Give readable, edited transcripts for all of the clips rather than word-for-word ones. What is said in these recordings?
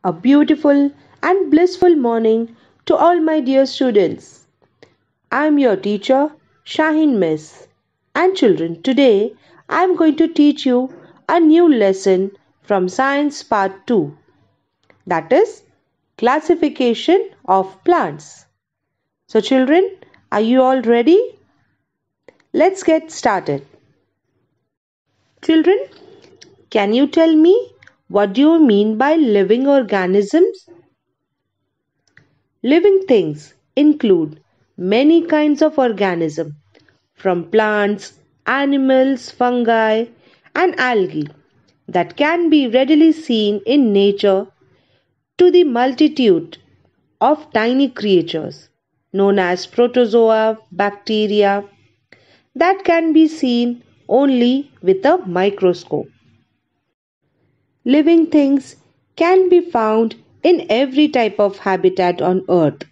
A beautiful and blissful morning to all my dear students. I am your teacher, Shaheen Miss. And children, today I am going to teach you a new lesson from Science Part 2, that is classification of plants. So children, are you all ready? Let's get started. Children, can you tell me what do you mean by living organisms? Living things include many kinds of organisms, from plants, animals, fungi, and algae that can be readily seen in nature to the multitude of tiny creatures known as protozoa, bacteria that can be seen only with a microscope. Living things can be found in every type of habitat on earth,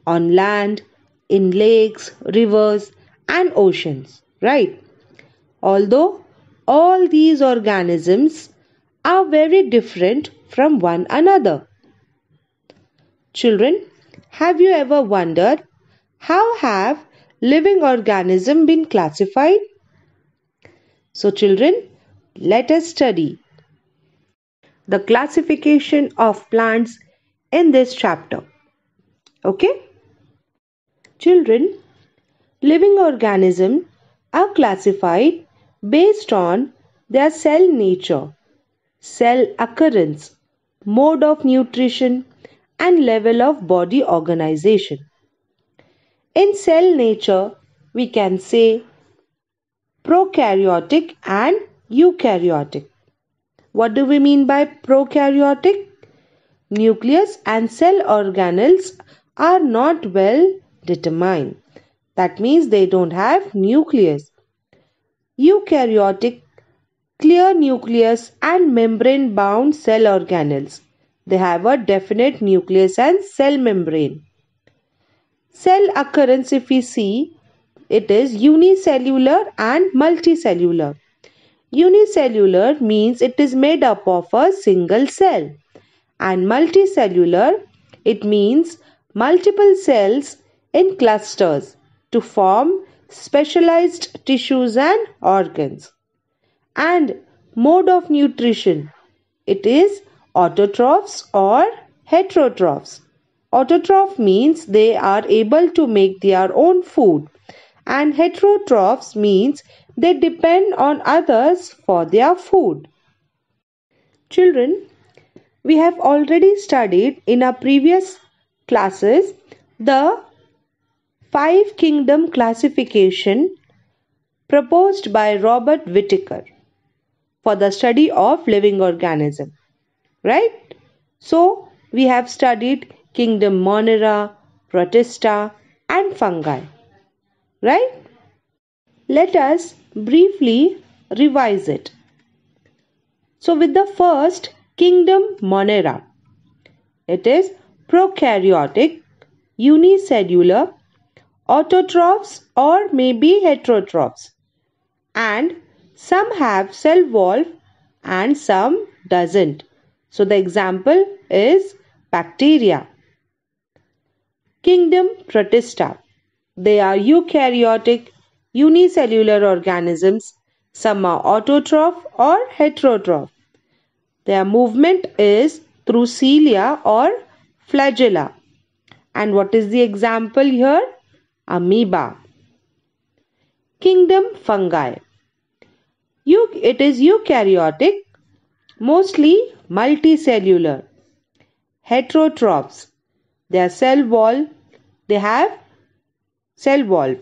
on land, in lakes, rivers, and oceans, right? Although all these organisms are very different from one another. Children, have you ever wondered how have living organisms been classified? So children, let us study the classification of plants in this chapter. Okay? Children, living organisms are classified based on their cell nature, cell occurrence, mode of nutrition, and level of body organization. In cell nature, we can say prokaryotic and eukaryotic. What do we mean by prokaryotic? Nucleus and cell organelles are not well determined. That means they don't have nucleus. Eukaryotic, clear nucleus and membrane bound cell organelles. They have a definite nucleus and cell membrane. Cell occurrence, if we see, it is unicellular and multicellular. Unicellular means it is made up of a single cell, and multicellular, it means multiple cells in clusters to form specialized tissues and organs. And mode of nutrition, it is autotrophs or heterotrophs. Autotroph means they are able to make their own food, and heterotrophs means they depend on others for their food. Children, we have already studied in our previous classes the five kingdom classification proposed by Robert Whittaker for the study of living organism, right? So we have studied kingdom Monera, Protista and fungi, right? Let us briefly revise it. So with the first kingdom Monera, it is prokaryotic, unicellular, autotrophs or maybe heterotrophs, and some have cell wall and some doesn't. So the example is bacteria. Kingdom Protista, they are eukaryotic, unicellular organisms. Some are autotroph or heterotroph. Their movement is through cilia or flagella. And what is the example here? Amoeba. Kingdom Fungi, it is eukaryotic, mostly multicellular. Heterotrophs, they have cell wall.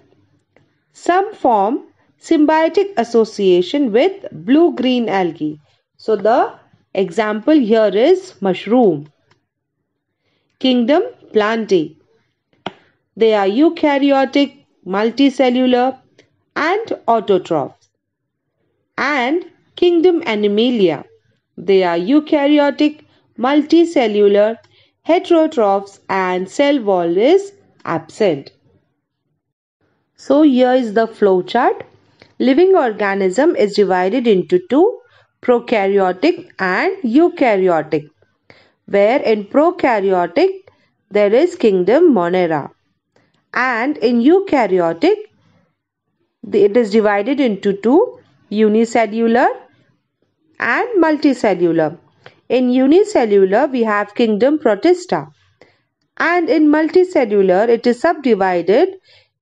Some form symbiotic association with blue-green algae. So the example here is mushroom. Kingdom Plantae, they are eukaryotic, multicellular and autotrophs. And kingdom Animalia, they are eukaryotic, multicellular, heterotrophs and cell wall is absent. So here is the flow chart. Living organism is divided into two, prokaryotic and eukaryotic. where in prokaryotic there is kingdom Monera, and in eukaryotic it is divided into two, unicellular and multicellular. In unicellular we have kingdom Protista, and in multicellular it is subdivided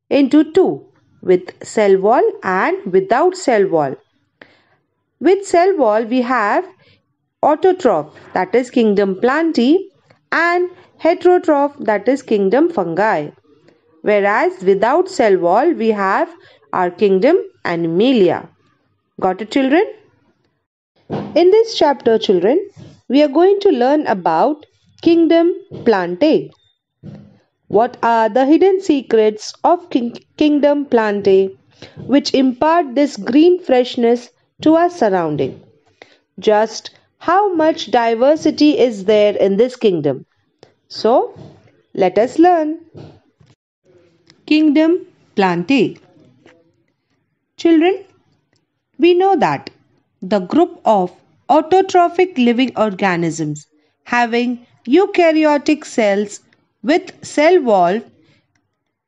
into two, with cell wall and without cell wall. With cell wall we have autotroph, that is kingdom Plantae, and heterotroph, that is kingdom Fungi. Whereas without cell wall we have our kingdom Animalia. Got it, children? In this chapter, children, we are going to learn about kingdom Plantae. What are the hidden secrets of kingdom Plantae which impart this green freshness to our surrounding? Just how much diversity is there in this kingdom? So, let us learn. Kingdom Plantae. Children, we know that the group of autotrophic living organisms having eukaryotic cells with cell wall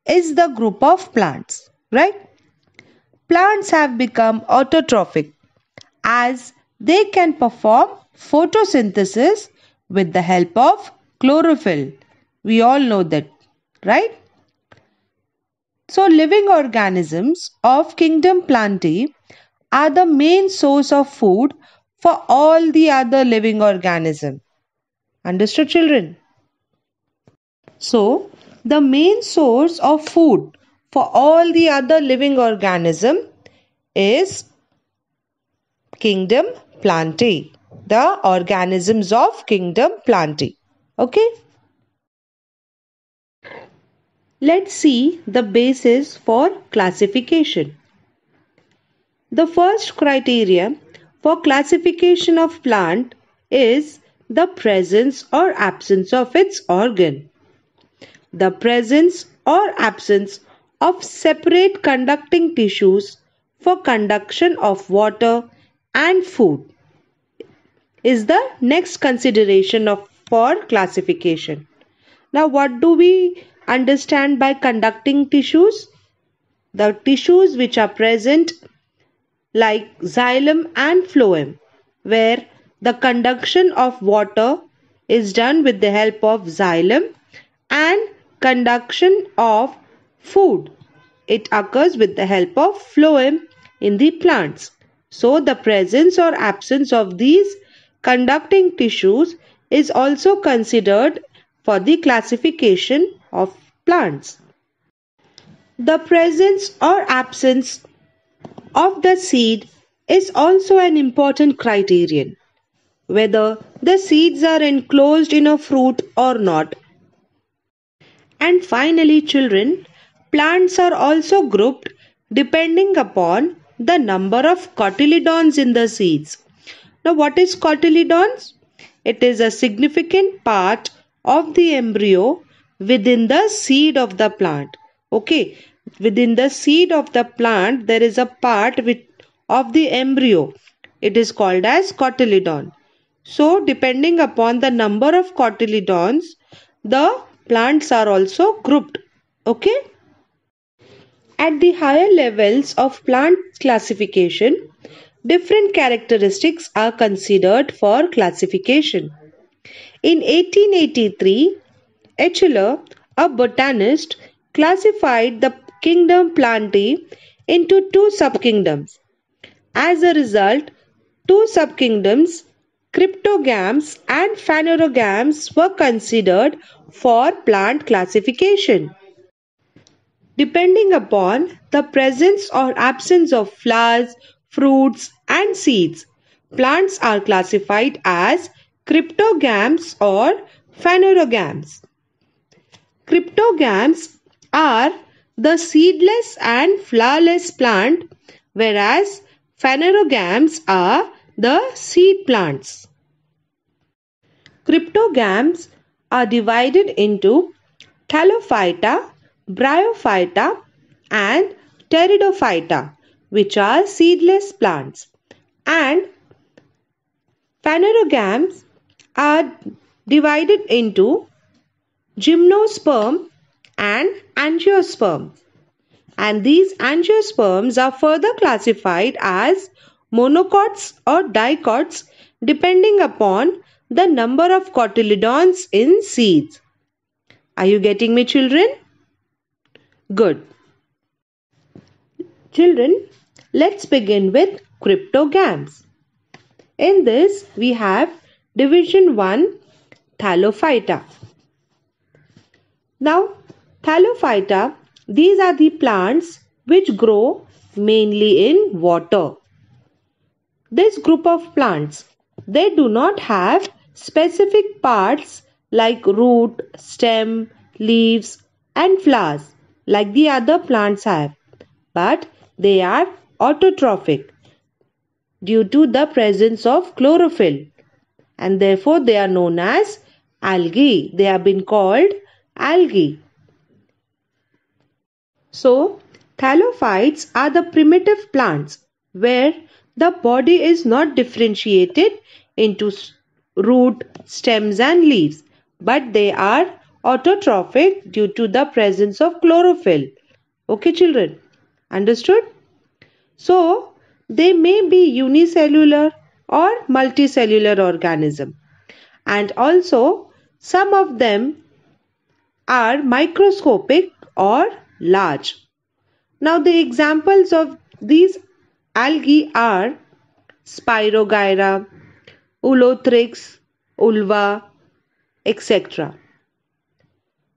is the group of plants, right? Plants have become autotrophic as they can perform photosynthesis with the help of chlorophyll. We all know that, right? So, living organisms of kingdom Plantae are the main source of food for all the other living organisms. Understood, children? So, the main source of food for all the other living organism is kingdom Plantae, the organisms of kingdom Plantae. Okay? Let's see the basis for classification. The first criteria for classification of plant is the presence or absence of its organ. The presence or absence of separate conducting tissues for conduction of water and food is the next consideration for classification. Now, what do we understand by conducting tissues? The tissues which are present like xylem and phloem, where the conduction of water is done with the help of xylem, and conduction of food, it occurs with the help of phloem in the plants. So the presence or absence of these conducting tissues is also considered for the classification of plants. The presence or absence of the seed is also an important criterion, whether the seeds are enclosed in a fruit or not. And finally, children, plants are also grouped depending upon the number of cotyledons in the seeds. Now, what is cotyledons? It is a significant part of the embryo within the seed of the plant. Okay, within the seed of the plant, there is a part of the embryo. It is called as cotyledon. So, depending upon the number of cotyledons, the plants are also grouped. Okay. At the higher levels of plant classification, different characteristics are considered for classification. In 1883, Eichler, a botanist, classified the kingdom Plantae into two subkingdoms. As a result, two subkingdoms, cryptogams and phanerogams, were considered for plant classification. Depending upon the presence or absence of flowers, fruits and seeds, plants are classified as cryptogams or phanerogams. Cryptogams are the seedless and flowerless plant, whereas phanerogams are the seed plants. Cryptogams are divided into Thallophyta, Bryophyta and Pteridophyta, which are seedless plants, and phanerogams are divided into gymnosperm and angiosperm. And these angiosperms are further classified as monocots or dicots depending upon the number of cotyledons in seeds. Are you getting me, children? Good. Children, let's begin with cryptogams. In this, we have division 1, Thallophyta. Now, Thallophyta, these are the plants which grow mainly in water. This group of plants, they do not have specific parts like root, stem, leaves and flowers like the other plants have, but they are autotrophic due to the presence of chlorophyll, and therefore they are known as algae. They have been called algae. So, thallophytes are the primitive plants where the body is not differentiated into root, stems and leaves, but they are autotrophic due to the presence of chlorophyll. Okay, children? Understood? So, they may be unicellular or multicellular organism, and also some of them are microscopic or large. Now, the examples of these algae are Spirogyra, Ulothrix, Ulva, etc.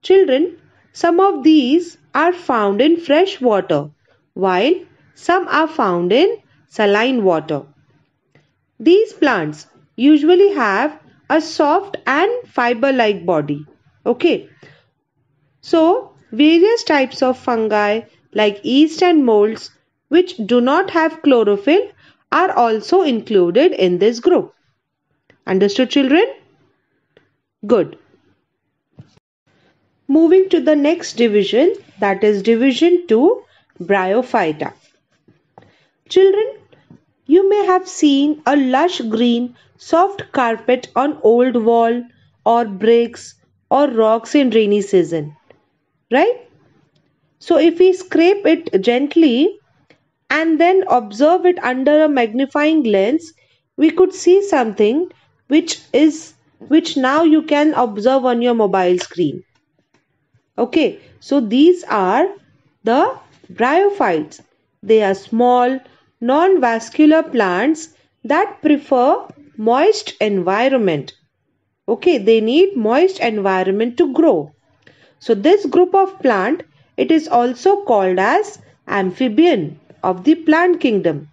Children, some of these are found in fresh water, while some are found in saline water. These plants usually have a soft and fiber-like body. Okay. So, various types of fungi like yeast and molds which do not have chlorophyll are also included in this group. Understood, children? Good. Moving to the next division, that is division 2, Bryophyta. Children, you may have seen a lush green soft carpet on old wall or bricks or rocks in rainy season, right? So if we scrape it gently and then observe it under a magnifying lens, we could see something which now you can observe on your mobile screen. Okay, so these are the bryophytes. They are small, non-vascular plants that prefer moist environment. Okay, they need moist environment to grow. So this group of plant, it is also called as amphibian of the plant kingdom.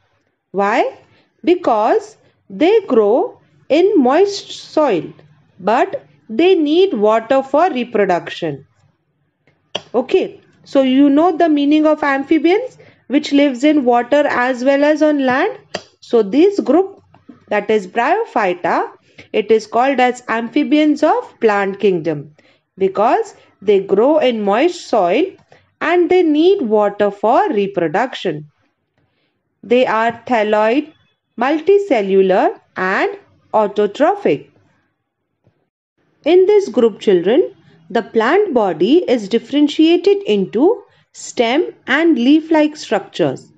Why? Because they grow in moist soil, but they need water for reproduction. Okay, so you know the meaning of amphibians, which lives in water as well as on land. So this group, that is Bryophyta, it is called as amphibians of plant kingdom because they grow in moist soil and they need water for reproduction. They are thalloid, multicellular and autotrophic. In this group, children, the plant body is differentiated into stem and leaf-like structures,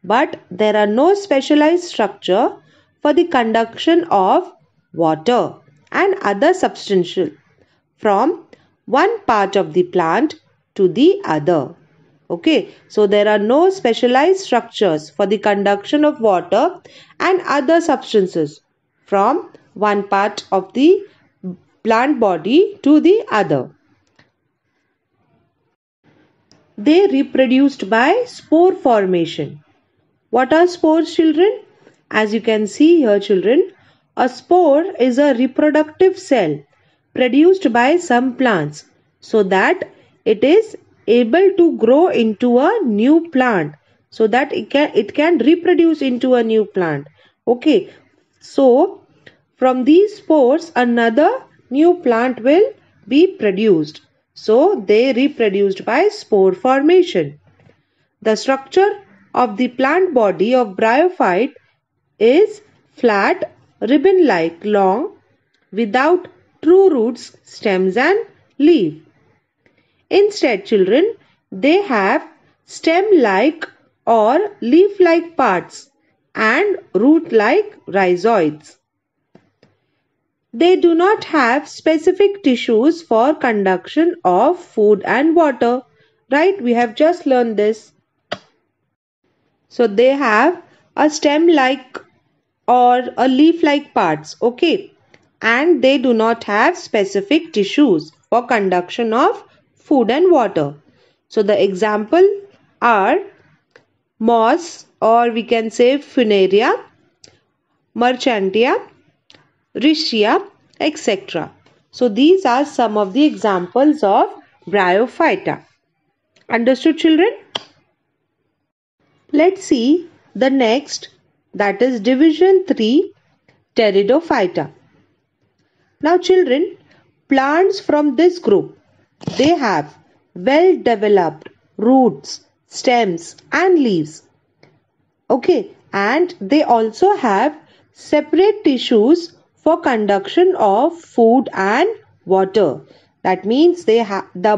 but there are no specialized structure for the conduction of water and other substances from one part of the plant to the other. Okay, so there are no specialized structures for the conduction of water and other substances from one part of the plant body to the other. They reproduced by spore formation. What are spores, children? As you can see here, children, a spore is a reproductive cell produced by some plants so that it is able to grow into a new plant, so that it can reproduce into a new plant. Okay, so from these spores another new plant will be produced. So they reproduced by spore formation. The structure of the plant body of bryophyte is flat, ribbon-like, long, without true roots, stems and leaf. Instead, children, they have stem-like or leaf-like parts and root-like rhizoids. They do not have specific tissues for conduction of food and water. Right? We have just learned this. So they have a stem-like or a leaf-like parts. Okay. And they do not have specific tissues for conduction of food and water. So the example are moss, or we can say Funaria, Marchantia, Riccia, etc. So these are some of the examples of Bryophyta. Understood, children? Let's see the next, that is division 3, Pteridophyta. Now children, plants from this group, they have well developed roots, stems and leaves. Okay, and they also have separate tissues for conduction of food and water. That means they have the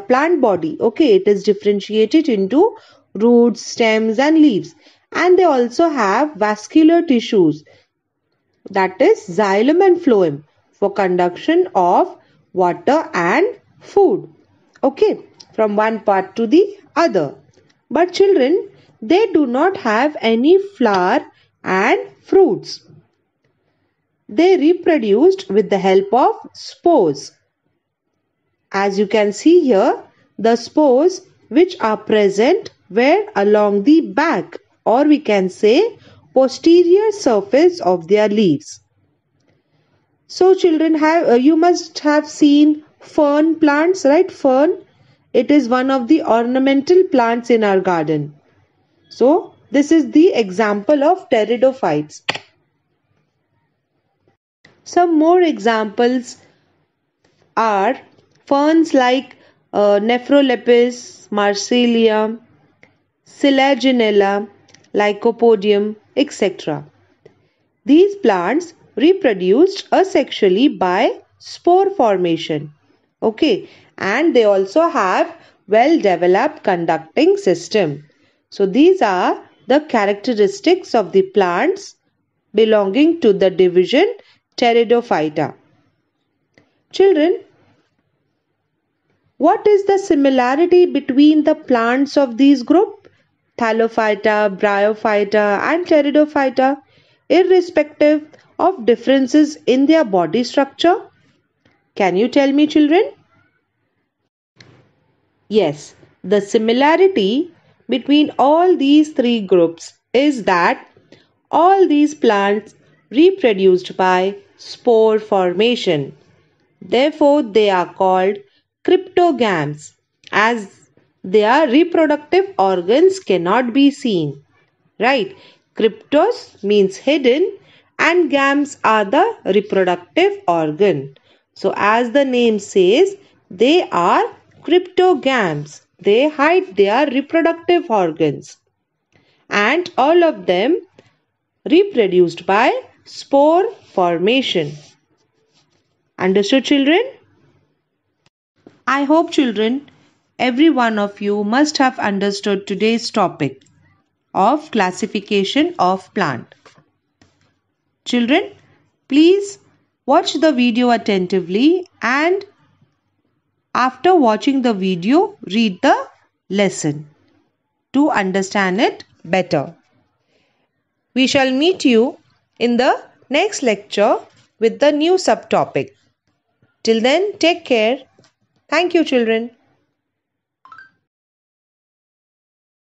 plant body, okay, it is differentiated into roots, stems and leaves. And they also have vascular tissues, that is xylem and phloem, for conduction of water and food. Okay, from one part to the other. But children, they do not have any flower and fruits. They reproduced with the help of spores. As you can see here, the spores which are present were along the back, or we can say posterior surface of their leaves. So children, you must have seen fern plants, right? Fern, it is one of the ornamental plants in our garden. So this is the example of pteridophytes. Some more examples are ferns like Nephrolepis, Marsilea, Selaginella, Lycopodium, etc. These plants reproduced asexually by spore formation. Okay, and they also have well-developed conducting system. So these are the characteristics of the plants belonging to the division Pteridophyta. Children, what is the similarity between the plants of these group? Thallophyta, Bryophyta and Pteridophyta, irrespective of differences in their body structure? Can you tell me, children? Yes, the similarity between all these three groups is that all these plants reproduced by spore formation. Therefore, they are called cryptogams, as their reproductive organs cannot be seen. Right? Cryptos means hidden and gams are the reproductive organ. So as the name says, they are cryptogams. They hide their reproductive organs. And all of them reproduced by spore formation. Understood, children? I hope, children, every one of you must have understood today's topic of classification of plant. Children, please watch the video attentively and after watching the video, read the lesson to understand it better. We shall meet you in the next lecture with the new subtopic. Till then, take care. Thank you, children.